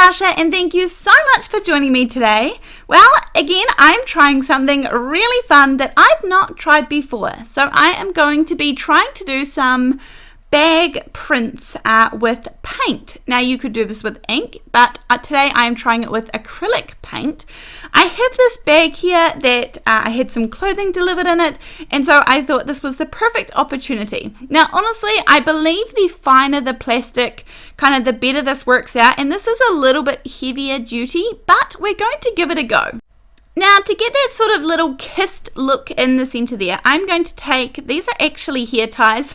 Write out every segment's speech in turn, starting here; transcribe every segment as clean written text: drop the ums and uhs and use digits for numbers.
Natasha, and thank you so much for joining me today. Well, again, I'm trying something really fun that I've not tried before. So I am going to be trying to do some bag prints with paint. Now you could do this with ink, but today I am trying it with acrylic paint. I have this bag here that I had some clothing delivered in it, and so I thought this was the perfect opportunity. Now honestly, I believe the finer the plastic, kind of the better this works out, and this is a little bit heavier duty, but we're going to give it a go. Now, to get that sort of little kissed look in the center there, I'm going to take, these are actually hair ties,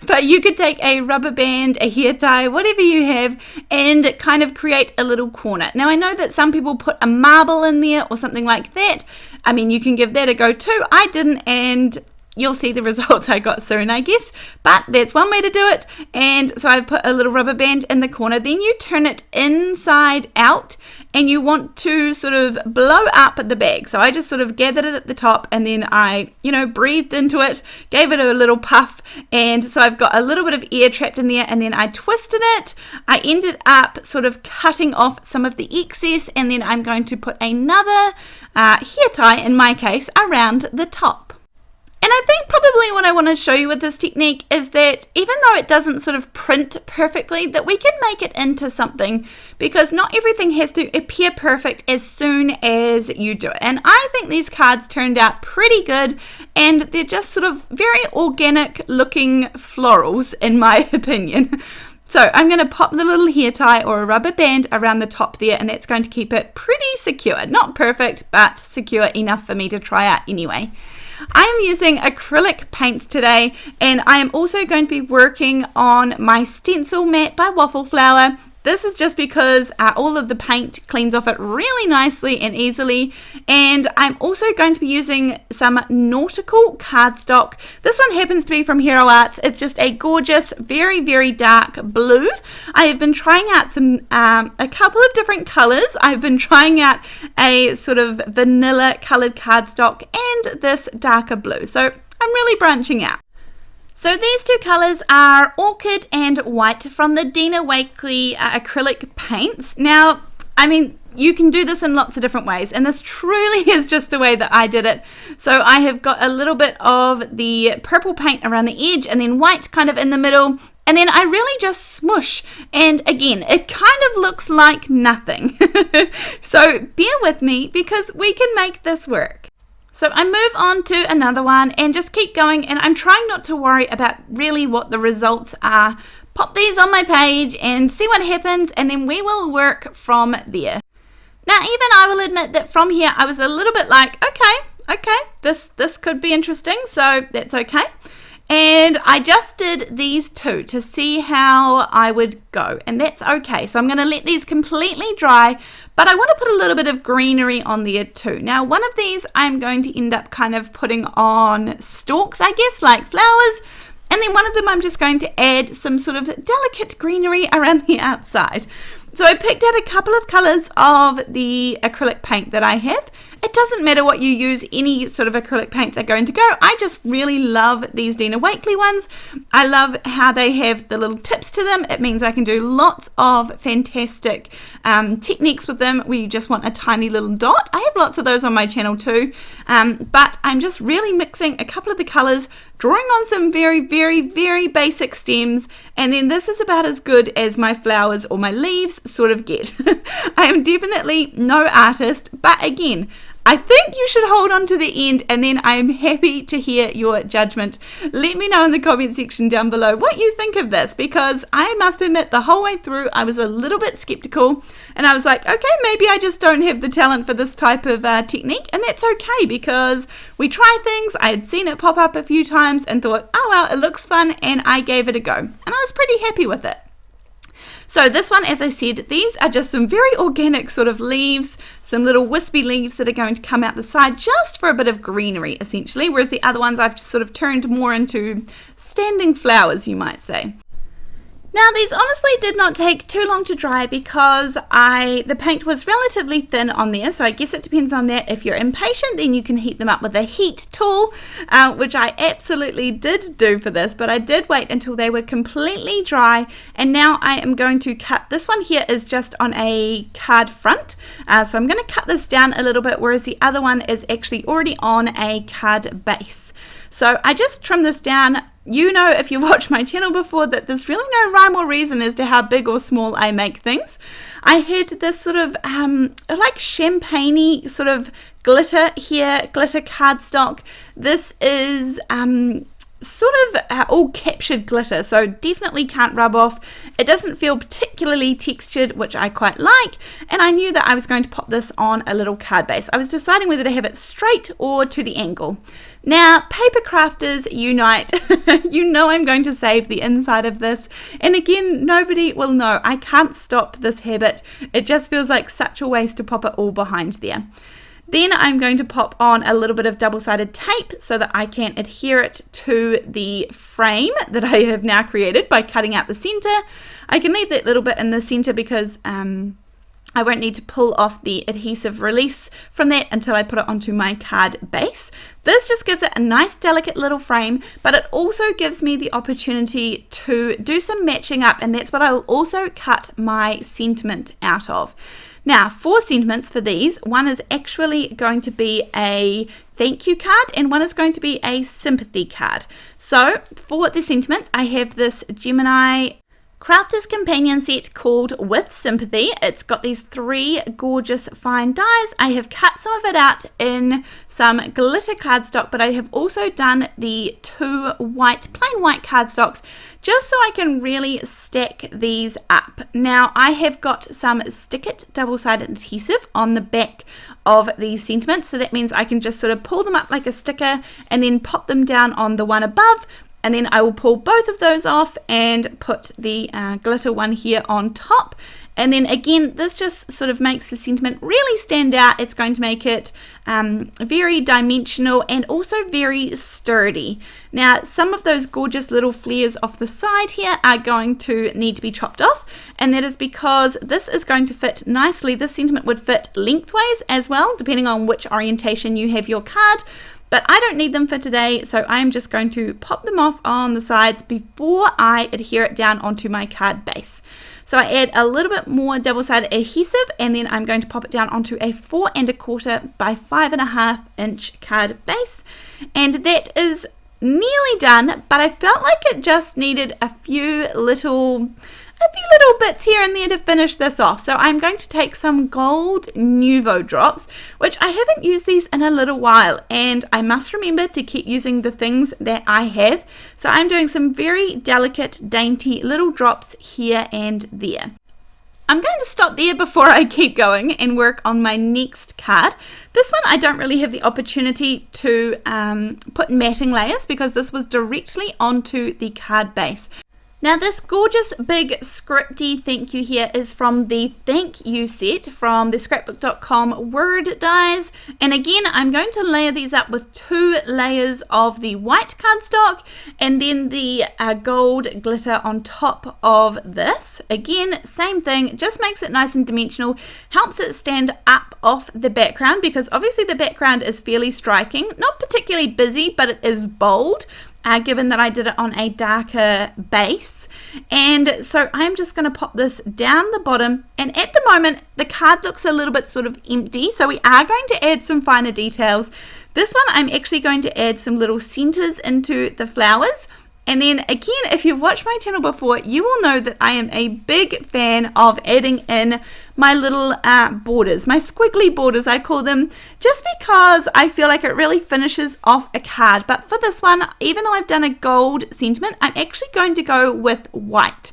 but you could take a rubber band, a hair tie, whatever you have, and kind of create a little corner. Now, I know that some people put a marble in there or something like that. I mean, you can give that a go too. I didn't, and you'll see the results I got soon, I guess, but that's one way to do it. And so I've put a little rubber band in the corner. Then you turn it inside out, and you want to sort of blow up the bag. So I just sort of gathered it at the top, and then I, breathed into it, gave it a little puff, and so I've got a little bit of air trapped in there, and then I twisted it. I ended up sort of cutting off some of the excess, and then I'm going to put another hair tie, in my case, around the top. And I think probably what I want to show you with this technique is that even though it doesn't sort of print perfectly, that we can make it into something, because not everything has to appear perfect as soon as you do it. And I think these cards turned out pretty good, and they're just sort of very organic looking florals in my opinion. So I'm going to pop the little hair tie or a rubber band around the top there, and that's going to keep it pretty secure. Not perfect, but secure enough for me to try out anyway. I am using acrylic paints today, and I am also going to be working on my stencil mat by Waffle. This is just because all of the paint cleans off it really nicely and easily. And I'm also going to be using some nautical cardstock. This one happens to be from Hero Arts. It's just a gorgeous, very, very dark blue. I have been trying out a couple of different colors. I've been trying out a sort of vanilla colored cardstock and this darker blue. So I'm really branching out. So these two colours are Orchid and White from the Dina Wakley acrylic paints. Now, I mean, you can do this in lots of different ways, and this truly is just the way that I did it. So I have got a little bit of the purple paint around the edge, and then white kind of in the middle, and then I really just smoosh. And again, it kind of looks like nothing. So bear with me, because we can make this work. So I move on to another one and just keep going, and I'm trying not to worry about really what the results are. Pop these on my page and see what happens, and then we will work from there. Now, even I will admit that from here I was a little bit like, okay, this could be interesting, so that's okay. And I just did these two to see how I would go, and that's okay. So I'm going to let these completely dry, but I want to put a little bit of greenery on there too. Now, one of these I'm going to end up kind of putting on stalks, I guess, like flowers. And then one of them I'm just going to add some sort of delicate greenery around the outside. So I picked out a couple of colors of the acrylic paint that I have. It doesn't matter what you use, any sort of acrylic paints are going to go. I just really love these Dina Wakley ones. I love how they have the little tips to them. It means I can do lots of fantastic techniques with them where you just want a tiny little dot. I have lots of those on my channel too, but I'm just really mixing a couple of the colors, drawing on some very, very, very basic stems, and then this is about as good as my flowers or my leaves sort of get. I am definitely no artist, but again, I think you should hold on to the end, and then I'm happy to hear your judgment. Let me know in the comment section down below what you think of this, because I must admit the whole way through I was a little bit skeptical, and I was like, okay, maybe I just don't have the talent for this type of technique, and that's okay, because we try things. I had seen it pop up a few times and thought, oh well, it looks fun, and I gave it a go, and I was pretty happy with it. So this one, as I said, these are just some very organic sort of leaves, some little wispy leaves that are going to come out the side just for a bit of greenery, essentially, whereas the other ones I've sort of turned more into standing flowers, you might say. Now these honestly did not take too long to dry because the paint was relatively thin on there, so I guess it depends on that. If you're impatient, then you can heat them up with a heat tool, which I absolutely did do for this, but I did wait until they were completely dry, and now I am going to cut. This one here is just on a card front, so I'm going to cut this down a little bit, whereas the other one is actually already on a card base. So I just trim this down. You know, if you watched my channel before, that there's really no rhyme or reason as to how big or small I make things. I had this sort of like champagne-y sort of glitter here, glitter cardstock. This is sort of all captured glitter, so definitely can't rub off. It doesn't feel particularly textured, which I quite like, and I knew that I was going to pop this on a little card base. I was deciding whether to have it straight or to the angle. Now, paper crafters unite. You know I'm going to save the inside of this, and again, nobody will know. I can't stop this habit. It just feels like such a waste to pop it all behind there. Then I'm going to pop on a little bit of double-sided tape so that I can adhere it to the frame that I have now created by cutting out the center. I can leave that little bit in the center because I won't need to pull off the adhesive release from that until I put it onto my card base. This just gives it a nice delicate little frame, but it also gives me the opportunity to do some matching up, and that's what I will also cut my sentiment out of. Now, 4 sentiments for these. One is actually going to be a thank you card, and one is going to be a sympathy card. So for the sentiments, I have this Gemini Crafter's Companion set called With Sympathy. It's got these 3 gorgeous fine dies. I have cut some of it out in some glitter cardstock, but I have also done the 2 plain white cardstocks just so I can really stack these up. Now I have got some Stick It double-sided adhesive on the back of these sentiments, so that means I can just sort of pull them up like a sticker and then pop them down on the one above, and then I will pull both of those off and put the glitter one here on top. And then again, this just sort of makes the sentiment really stand out. It's going to make it very dimensional and also very sturdy. Now, some of those gorgeous little flares off the side here are going to need to be chopped off, and that is because this is going to fit nicely. This sentiment would fit lengthways as well, depending on which orientation you have your card. But I don't need them for today, so I'm just going to pop them off on the sides before I adhere it down onto my card base. So I add a little bit more double-sided adhesive, and then I'm going to pop it down onto a 4 1/4 by 5.5 inch card base. And that is nearly done, but I felt like it just needed a few little bits here and there to finish this off. So I'm going to take some gold Nuvo drops, which I haven't used these in a little while, and I must remember to keep using the things that I have. So I'm doing some very delicate, dainty little drops here and there. I'm going to stop there before I keep going and work on my next card. This one I don't really have the opportunity to put matting layers because this was directly onto the card base. Now this gorgeous big scripty thank you here is from the thank you set from the scrapbook.com word dies, and again I'm going to layer these up with 2 layers of the white cardstock and then the gold glitter on top of this. Again, same thing, just makes it nice and dimensional, helps it stand up off the background because obviously the background is fairly striking, not particularly busy, but it is bold. Given that I did it on a darker base. And so I'm just going to pop this down the bottom, and at the moment the card looks a little bit sort of empty, so we are going to add some finer details. This one I'm actually going to add some little centers into the flowers. And then again, if you've watched my channel before, you will know that I am a big fan of adding in my little borders, my squiggly borders I call them, just because I feel like it really finishes off a card. But for this one, even though I've done a gold sentiment, I'm actually going to go with white.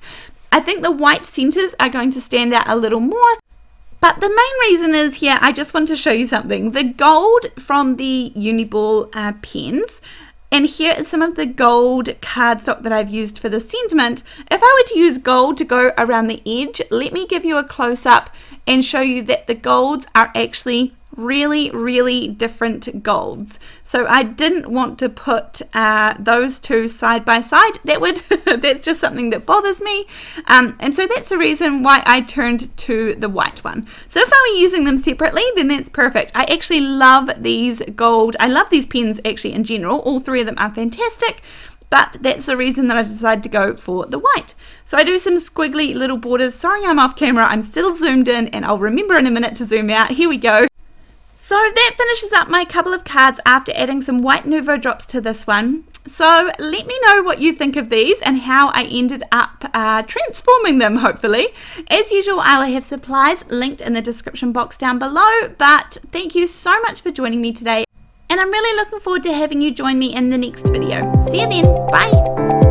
I think the white centers are going to stand out a little more. But the main reason is here, I just want to show you something. The gold from the Uni-Ball pens, and here is some of the gold cardstock that I've used for the sentiment. If I were to use gold to go around the edge, let me give you a close-up and show you that the golds are actually really different golds. So I didn't want to put those two side by side. That's just something that bothers me. And so that's the reason why I turned to the white one. So if I were using them separately, then that's perfect. I actually love these gold. I love these pens actually in general. All three of them are fantastic. But that's the reason that I decided to go for the white. So I do some squiggly little borders. Sorry I'm off camera, I'm still zoomed in, and I'll remember in a minute to zoom out. Here we go. So that finishes up my couple of cards after adding some white Nuvo drops to this one. So let me know what you think of these and how I ended up transforming them, hopefully. As usual, I will have supplies linked in the description box down below. But thank you so much for joining me today. And I'm really looking forward to having you join me in the next video. See you then. Bye.